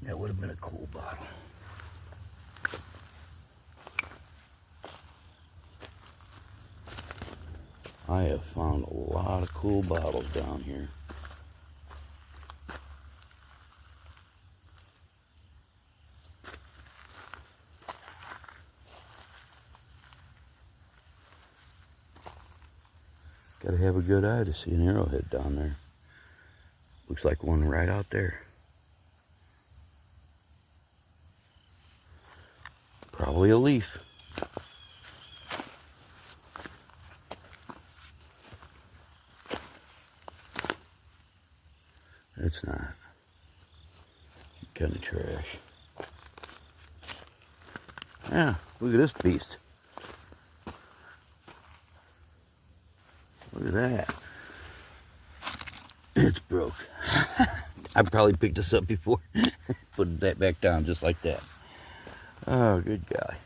That would have been a cool bottle. I have found a lot of cool bottles down here. Gotta have a good eye to see an arrowhead down there. Looks like one right out there. Probably a leaf. It's not. Kind of trash. Yeah, look at this beast. Look at that. It's broke. I probably picked this up before. Put that back down just like that. Oh, good guy.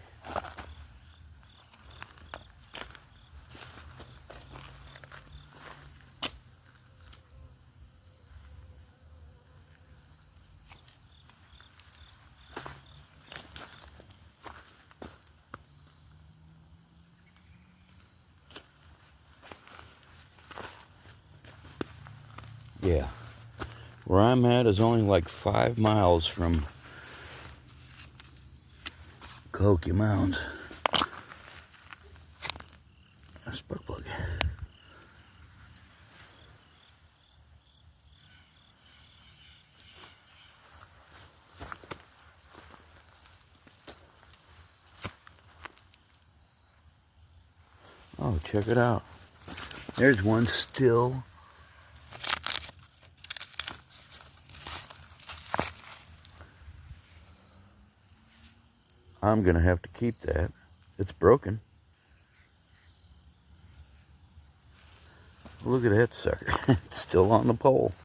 Yeah. Where I'm at is only like 5 miles from Cahokia Mound. A spark plug. Oh, check it out. There's one still. I'm gonna have to keep that. It's broken. Look at that sucker. It's still on the pole.